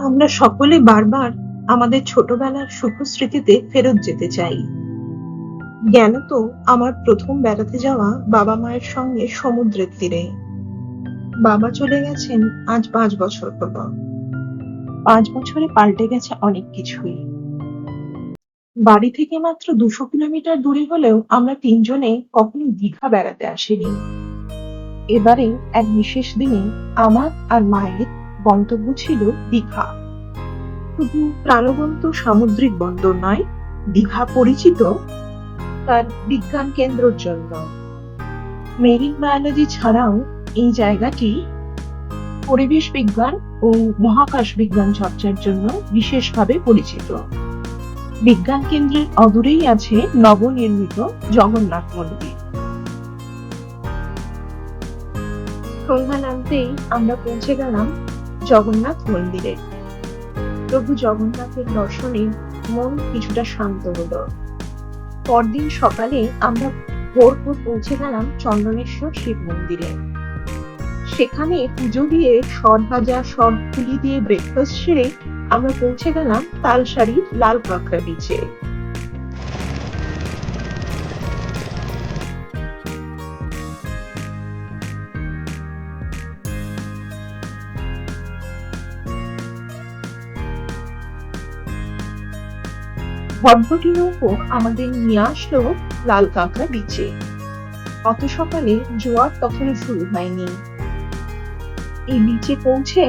আমরা সকলে বারবার আমাদের ছোটবেলার সুখ স্মৃতিতে ফেরত যেতে চাই। জ্ঞান তো আমার প্রথম বেড়াতে যাওয়া বাবা মায়ের সঙ্গে সমুদ্রের তীরে। বাবা চলে গেছেন আজ 5 বছর হলো। 5 বছরে পাল্টে গেছে অনেক কিছুই। বাড়ি থেকে মাত্র 200 কিলোমিটার দূরে হলেও আমরা তিনজনে কখনো দীঘা বেড়াতে আসিনি। এবারে এক বিশেষ দিনে আমার আর মায়ের গন্তব্য ছিল দীঘা। শুধু প্রাণবন্ত সামুদ্রিক বন্দর নয়, দীঘা পরিচিত তার বিজ্ঞান কেন্দ্রের জন্য। মেরিন বায়োলজি ছাড়াও এই জায়গাটি পরিবেশ বিজ্ঞান ও মহাকাশ বিজ্ঞান চর্চার জন্য বিশেষভাবে পরিচিত। বিজ্ঞান কেন্দ্রের অদূরেই আছে নবনির্মিত জগন্নাথ মন্দির। সন্ধ্যা নামতেই আমরা পৌঁছে গেলাম জগন্নাথ মন্দিরে। প্রভু জগন্নাথের দর্শনে মন কিছুটা শান্ত হলো। পরদিন সকালে আমরা ভোর পৌঁছে গেলাম চন্দনেশ্বর শিব মন্দিরে। সেখানে পুজো দিয়ে সরভাজা সরপুলি দিয়ে ব্রেকফাস্ট সেরে আমরা পৌঁছে গেলাম তালসারির লাল কাঁকড়া বিচে। ভটভটি নৌকো আমাদের নিয়ে আসলো লাল কাঁকড়া বিচে। অত সকালে জোয়ার তখনও শুরু হয়নি। এই বিচে পৌঁছে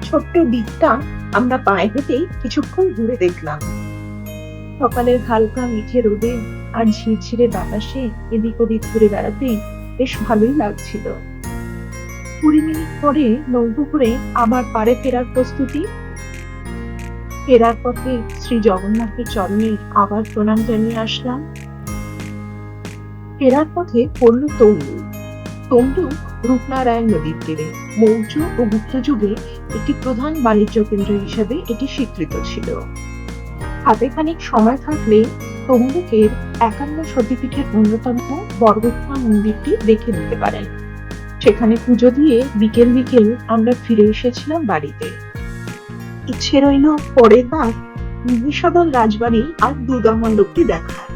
ছোট্ট দ্বীপটা আমরা পায়ে হেঁটেই কিছুক্ষণ ঘুরে দেখলাম। সকালের হালকা মিঠে রোদে আর ঝিরঝিরে বাতাসে এদিক ওদিক ঘুরে বেড়াতে বেশ ভালোই লাগছিল। 20 মিনিট পরে নৌকো করে আবার পাড়ে ফেরার প্রস্তুতি। ফেরার পথে শ্রী জগন্নাথের চরণে আবার প্রণাম জানিয়ে আসলাম। ফেরার পথে পড়ল তমলুক। তমলুক রূপনারায়ণ নদীর তীরে মৌর্য ও গুপ্ত যুগে একটি প্রধান বাণিজ্য কেন্দ্র হিসেবে এটি স্বীকৃত ছিল। হাতে খানিক সময় থাকলে তমলুকের 51 সতীপীঠের অন্যতম বরগুপ্তা মন্দিরটি দেখে নিতে পারেন। সেখানে পুজো দিয়ে বিকেল বিকেল আমরা ফিরে এসেছিলাম বাড়িতে। ইচ্ছে রইল পরের বার মহিষাদল রাজবাড়ি আর দুর্গা মণ্ডপটি দেখার।